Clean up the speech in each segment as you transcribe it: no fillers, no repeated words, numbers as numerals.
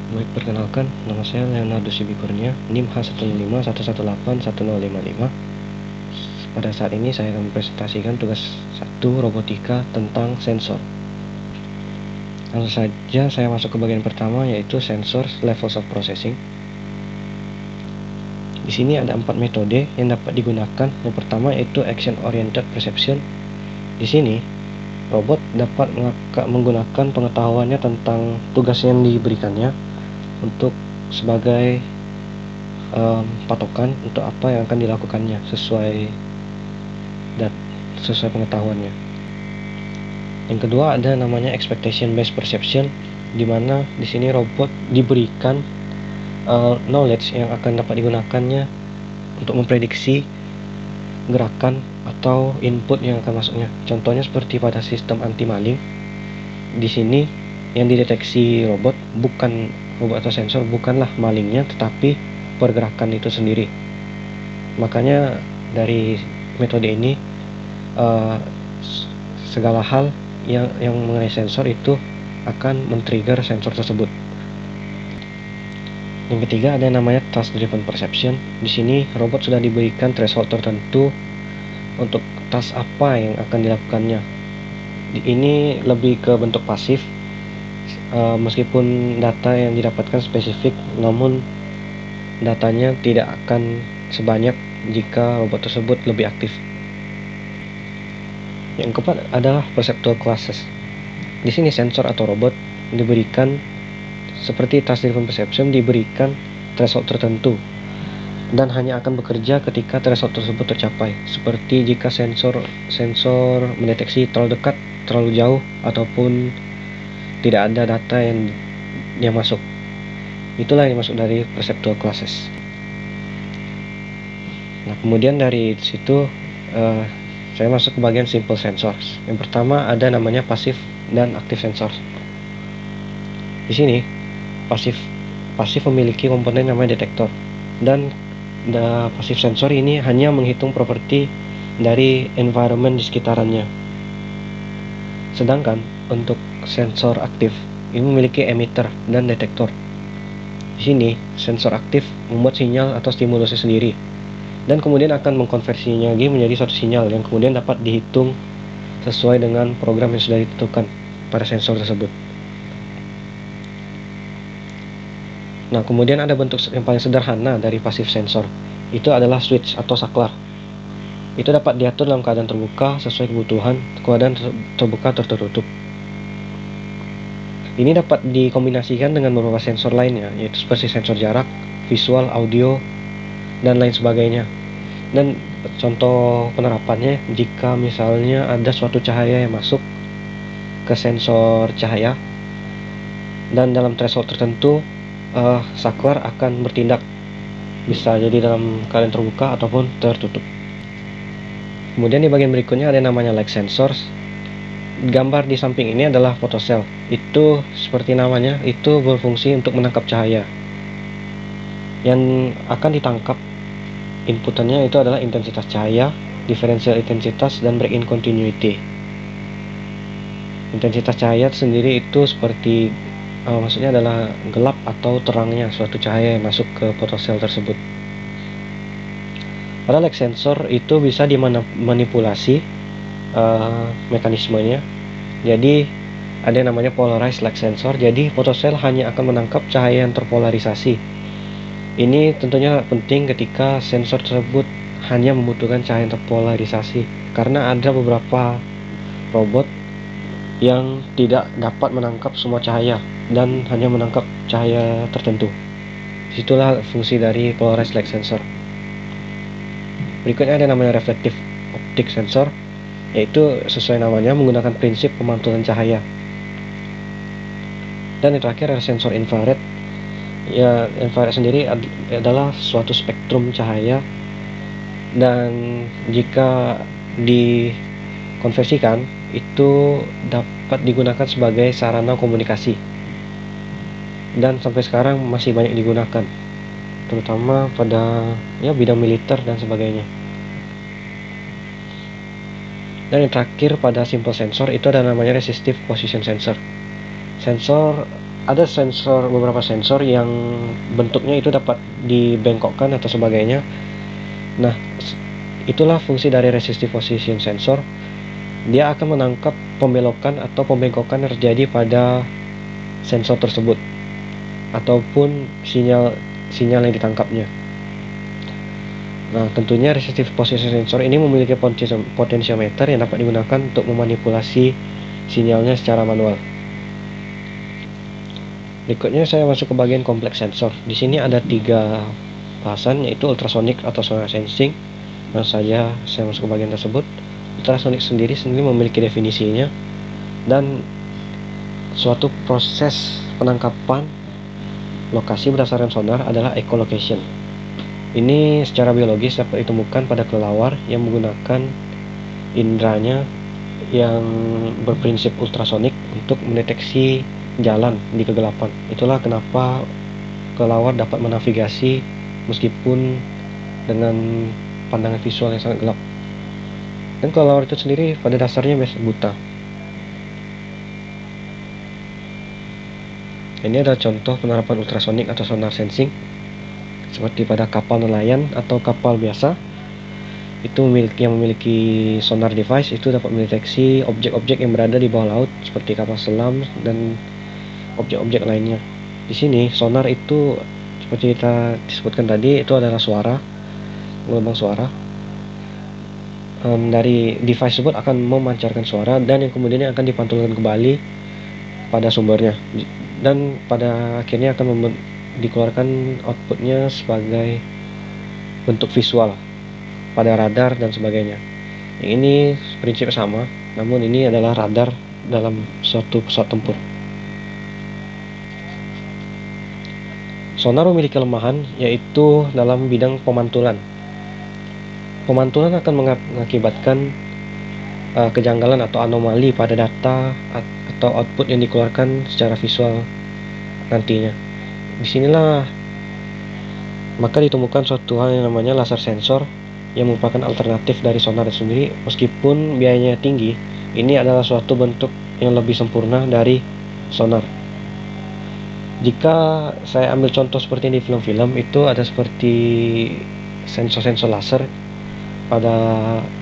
Baik, perkenalkan, nama saya Leonardo Sibikurnia, NIM H10511811055. Pada saat ini saya akan mempresentasikan tugas 1 robotika tentang sensor. Langsung saja saya masuk ke bagian pertama, yaitu sensor levels of processing. Di sini ada 4 metode yang dapat digunakan. Yang pertama yaitu action oriented perception. Di sini robot dapat menggunakan pengetahuannya tentang tugas yang diberikannya untuk sebagai patokan untuk apa yang akan dilakukannya sesuai pengetahuannya. Yang kedua ada namanya expectation based perception, di mana di sini robot diberikan knowledge yang akan dapat digunakannya untuk memprediksi gerakan atau input yang akan masuknya. Contohnya seperti pada sistem anti maling. Di sini yang dideteksi robot atau sensor bukanlah malingnya, tetapi pergerakan itu sendiri. Makanya dari metode ini segala hal yang mengenai sensor itu akan men-trigger sensor tersebut. Yang ketiga ada namanya task driven perception. Di sini robot sudah diberikan threshold tertentu untuk task apa yang akan dilakukannya. Ini lebih ke bentuk pasif. Meskipun data yang didapatkan spesifik, namun datanya tidak akan sebanyak jika robot tersebut lebih aktif. Yang keempat adalah perceptual classes. Di sini sensor atau robot diberikan seperti task driven perception, diberikan threshold tertentu dan hanya akan bekerja ketika threshold tersebut tercapai. Seperti jika sensor mendeteksi terlalu dekat, terlalu jauh, ataupun tidak ada data yang masuk. Itulah yang masuk dari perceptual classes. Nah, kemudian dari situ saya masuk ke bagian simple sensors. Yang pertama ada namanya passive dan active sensors. Di sini pasif memiliki komponen namanya detektor, dan passive sensor ini hanya menghitung properti dari environment di sekitarannya. Sedangkan untuk sensor aktif ini memiliki emitter dan detektor. Di sini sensor aktif membuat sinyal atau stimulusnya sendiri dan kemudian akan mengkonversinya lagi menjadi suatu sinyal yang kemudian dapat dihitung sesuai dengan program yang sudah ditentukan pada sensor tersebut. Nah, kemudian ada bentuk yang paling sederhana dari passive sensor, itu adalah switch atau saklar. Itu dapat diatur dalam keadaan terbuka sesuai kebutuhan, keadaan terbuka atau tertutup. Ini dapat dikombinasikan dengan beberapa sensor lainnya, yaitu seperti sensor jarak, visual, audio, dan lain sebagainya. Dan contoh penerapannya, jika misalnya ada suatu cahaya yang masuk ke sensor cahaya dan dalam threshold tertentu, saklar akan bertindak, bisa jadi dalam keadaan terbuka ataupun tertutup. Kemudian di bagian berikutnya ada namanya light sensors. Gambar di samping ini adalah photocell. Itu seperti namanya, itu berfungsi untuk menangkap cahaya. Yang akan ditangkap inputannya itu adalah intensitas cahaya, diferensial intensitas, dan break-in continuity. Intensitas cahaya sendiri itu seperti maksudnya adalah gelap atau terangnya suatu cahaya yang masuk ke photocell tersebut. Pada light sensor itu bisa dimanipulasi mekanismenya. Jadi ada yang namanya polarized light sensor. Jadi photocell hanya akan menangkap cahaya yang terpolarisasi. Ini tentunya penting ketika sensor tersebut hanya membutuhkan cahaya yang terpolarisasi, karena ada beberapa robot yang tidak dapat menangkap semua cahaya dan hanya menangkap cahaya tertentu. Disitulah fungsi dari polarized light sensor. Berikutnya ada namanya reflective optic sensor, yaitu sesuai namanya menggunakan prinsip pemantulan cahaya. Dan yang terakhir ada sensor infrared. Ya, infrared sendiri adalah suatu spektrum cahaya, dan jika dikonversikan itu dapat digunakan sebagai sarana komunikasi, dan sampai sekarang masih banyak digunakan, terutama pada bidang militer dan sebagainya. Dan yang terakhir pada simple sensor itu ada namanya resistive position sensor. Sensor ada beberapa sensor yang bentuknya itu dapat dibengkokkan atau sebagainya. Nah, itulah fungsi dari resistive position sensor. Dia akan menangkap pembelokan atau pembengkokan yang terjadi pada sensor tersebut ataupun sinyal yang ditangkapnya. Nah, tentunya resistive position sensor ini memiliki potentiometer yang dapat digunakan untuk memanipulasi sinyalnya secara manual. Berikutnya saya masuk ke bagian kompleks sensor. Di sini ada 3 bahasan, yaitu ultrasonic atau sonar sensing. Langsung saja saya masuk ke bagian tersebut. Ultrasonic sendiri memiliki definisinya, dan suatu proses penangkapan lokasi berdasarkan sonar adalah echolocation. Ini secara biologis dapat ditemukan pada kelelawar yang menggunakan indranya yang berprinsip ultrasonik untuk mendeteksi jalan di kegelapan. Itulah kenapa kelelawar dapat menavigasi meskipun dengan pandangan visual yang sangat gelap. Dan kelelawar itu sendiri pada dasarnya biasa buta. Ini adalah contoh penerapan ultrasonik atau sonar sensing seperti pada kapal nelayan atau kapal biasa. Itu memiliki sonar device itu dapat mendeteksi objek-objek yang berada di bawah laut seperti kapal selam dan objek-objek lainnya. Di sini sonar itu seperti kita disebutkan tadi, itu adalah suara, gelombang suara. Dari device tersebut akan memancarkan suara dan yang kemudian akan dipantulkan kembali pada sumbernya, dan pada akhirnya akan dikeluarkan outputnya sebagai bentuk visual pada radar dan sebagainya. Yang ini prinsip sama, namun ini adalah radar dalam suatu pesawat tempur. Sonar memiliki kelemahan, yaitu dalam bidang pemantulan. Pemantulan akan mengakibatkan kejanggalan atau anomali pada data atau output yang dikeluarkan secara visual nantinya. Disinilah maka ditemukan suatu hal yang namanya laser sensor yang merupakan alternatif dari sonar sendiri. Meskipun biayanya tinggi, ini adalah suatu bentuk yang lebih sempurna dari sonar. Jika saya ambil contoh seperti di film-film, itu ada seperti sensor-sensor laser pada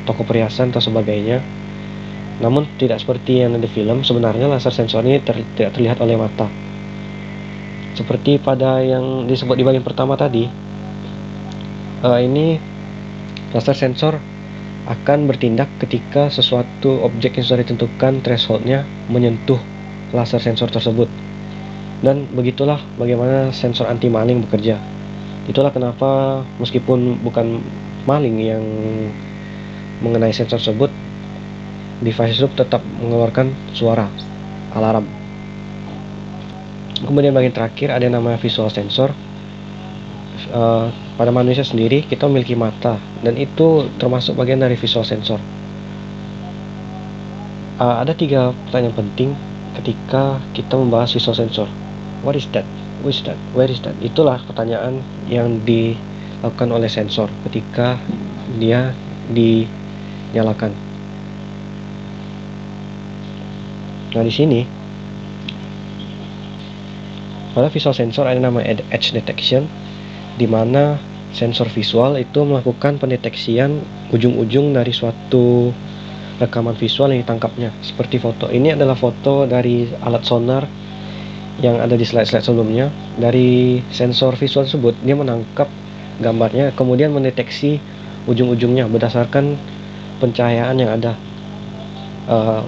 toko perhiasan atau sebagainya. Namun tidak seperti yang di film. Sebenarnya laser sensor ini tidak terlihat oleh mata. Seperti pada yang disebut di bagian pertama tadi, ini laser sensor akan bertindak ketika sesuatu objek yang sudah ditentukan thresholdnya menyentuh laser sensor tersebut. Dan begitulah bagaimana sensor anti maling bekerja. Itulah kenapa meskipun bukan maling yang mengenai sensor tersebut, device tersebut tetap mengeluarkan suara alarm. Kemudian bagian terakhir ada yang namanya visual sensor. Pada manusia sendiri kita memiliki mata, dan itu termasuk bagian dari visual sensor. Ada 3 pertanyaan penting ketika kita membahas visual sensor. What is that? Who is that? Where is that? Itulah pertanyaan yang dilakukan oleh sensor ketika dia dinyalakan. Nah, di sini pada visual sensor ada nama edge detection, di mana sensor visual itu melakukan pendeteksian ujung-ujung dari suatu rekaman visual yang ditangkapnya. Seperti foto. Ini adalah foto dari alat sonar yang ada di slide-slide sebelumnya. Dari sensor visual tersebut, dia menangkap gambarnya, kemudian mendeteksi ujung-ujungnya berdasarkan pencahayaan yang ada,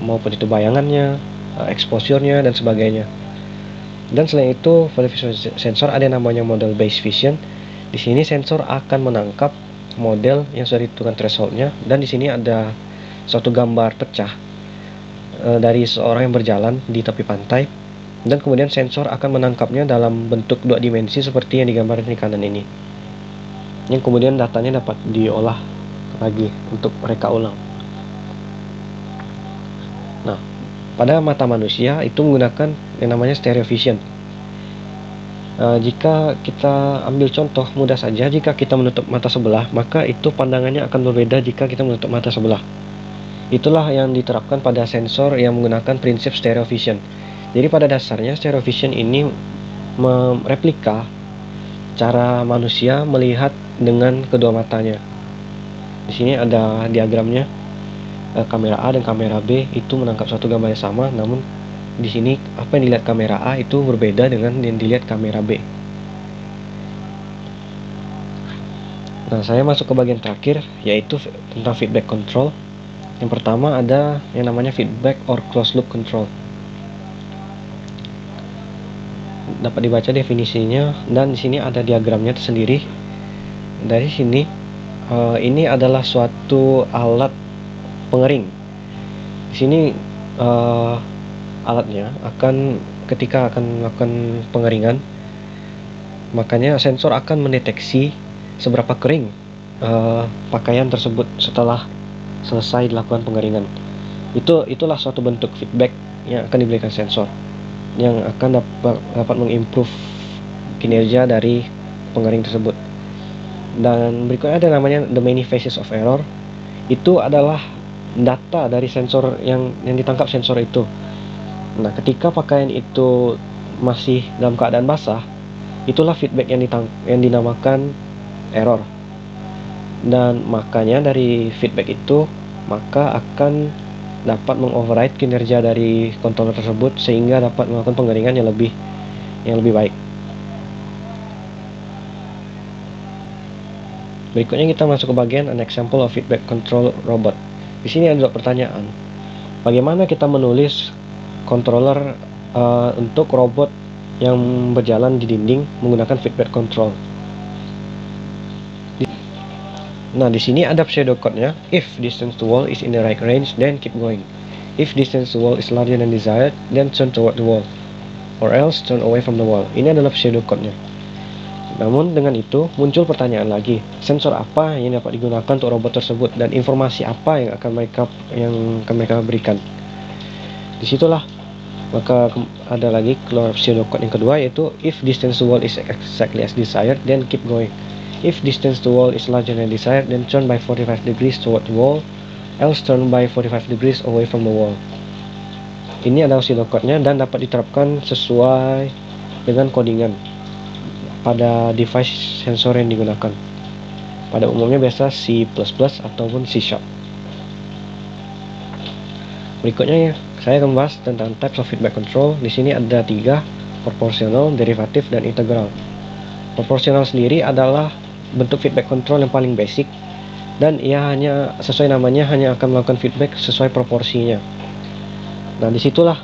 maupun itu bayangannya, exposure-nya, dan sebagainya. Dan selain itu, pada visual sensor ada yang namanya model based vision. Di sini sensor akan menangkap model yang sudah ditentukan thresholdnya, dan di sini ada suatu gambar pecah dari seorang yang berjalan di tepi pantai, dan kemudian sensor akan menangkapnya dalam bentuk 2 dimensi seperti yang digambarkan di kanan ini, yang kemudian datanya dapat diolah lagi untuk mereka ulang. Nah, pada mata manusia itu menggunakan yang namanya stereo vision. Jika kita ambil contoh mudah saja, jika kita menutup mata sebelah, maka itu pandangannya akan berbeda jika kita menutup mata sebelah. Itulah yang diterapkan pada sensor yang menggunakan prinsip stereo vision. Jadi pada dasarnya stereo vision ini mereplika cara manusia melihat dengan kedua matanya. Di sini ada diagramnya, kamera A dan kamera B itu menangkap suatu gambar yang sama, namun di sini apa yang dilihat kamera A itu berbeda dengan yang dilihat kamera B. Nah, saya masuk ke bagian terakhir, yaitu tentang feedback control. Yang pertama ada yang namanya feedback or closed loop control. Dapat dibaca definisinya, dan di sini ada diagramnya tersendiri. Dari sini, ini adalah suatu alat pengering. Di sini alatnya ketika akan melakukan pengeringan, makanya sensor akan mendeteksi seberapa kering pakaian tersebut setelah selesai dilakukan pengeringan. Itulah suatu bentuk feedback yang akan diberikan sensor, yang akan dapat mengimprove kinerja dari pengering tersebut. Dan berikutnya ada namanya the many phases of error. Itu adalah data dari sensor yang ditangkap sensor itu. Nah, ketika pakaian itu masih dalam keadaan basah, itulah feedback yang dinamakan error. Dan makanya dari feedback itu maka akan dapat mengoverride kinerja dari controller tersebut sehingga dapat melakukan pengeringan yang lebih baik. Berikutnya kita masuk ke bagian an example of feedback control robot. Di sini ada 2 pertanyaan. Bagaimana kita menulis controller untuk robot yang berjalan di dinding menggunakan feedback control? Nah, di sini ada pseudocode-nya. If distance to wall is in the right range, then keep going. If distance to wall is larger than desired, then turn toward the wall, or else turn away from the wall. Ini adalah pseudocode-nya. Namun dengan itu muncul pertanyaan lagi, sensor apa yang dapat digunakan untuk robot tersebut dan informasi apa yang akan mereka berikan. Disitulah maka ada lagi keluar pseudocode yang kedua, yaitu if distance to wall is exactly as desired, then keep going. If distance to wall is larger than desired, then turn by 45 degrees toward the wall, else turn by 45 degrees away from the wall. Ini adalah pseudocode-nya dan dapat diterapkan sesuai dengan codingan pada device sensor yang digunakan. Pada umumnya biasa C++ ataupun C#. Berikutnya saya akan membahas tentang types of feedback control. Di sini ada 3, proporsional, derivatif, dan integral. Proporsional sendiri adalah bentuk feedback control yang paling basic, dan ia hanya sesuai namanya hanya akan melakukan feedback sesuai proporsinya. Nah, disitulah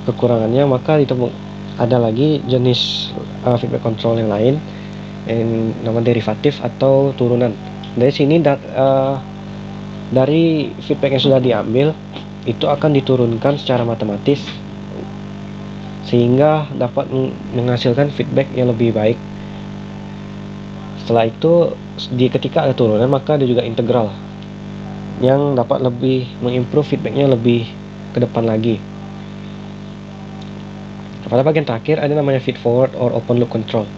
kekurangannya. Maka ada lagi jenis feedback control yang lain yang namanya derivatif atau turunan. Dari sini dari feedback yang sudah diambil itu akan diturunkan secara matematis sehingga dapat menghasilkan feedback yang lebih baik. Setelah itu ketika ada turunan maka ada juga integral yang dapat lebih mengimprove feedbacknya lebih ke depan lagi. Pada bagian terakhir ada namanya feed forward or open loop control.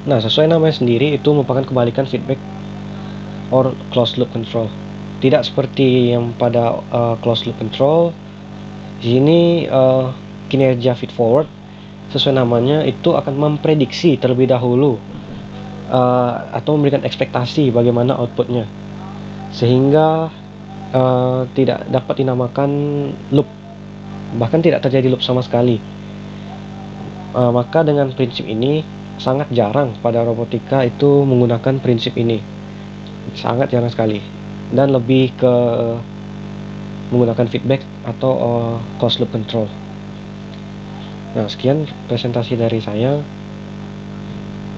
Nah, sesuai namanya sendiri itu merupakan kebalikan feedback or closed loop control. Tidak seperti yang pada closed loop control. Di sini kinerja feed forward sesuai namanya itu akan memprediksi terlebih dahulu atau memberikan ekspektasi bagaimana outputnya, sehingga tidak dapat dinamakan loop, bahkan tidak terjadi loop sama sekali. Maka dengan prinsip ini sangat jarang pada robotika itu menggunakan prinsip ini, sangat jarang sekali, dan lebih ke menggunakan feedback atau closed loop control. Nah, sekian presentasi dari saya.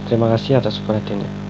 Terima kasih atas perhatiannya.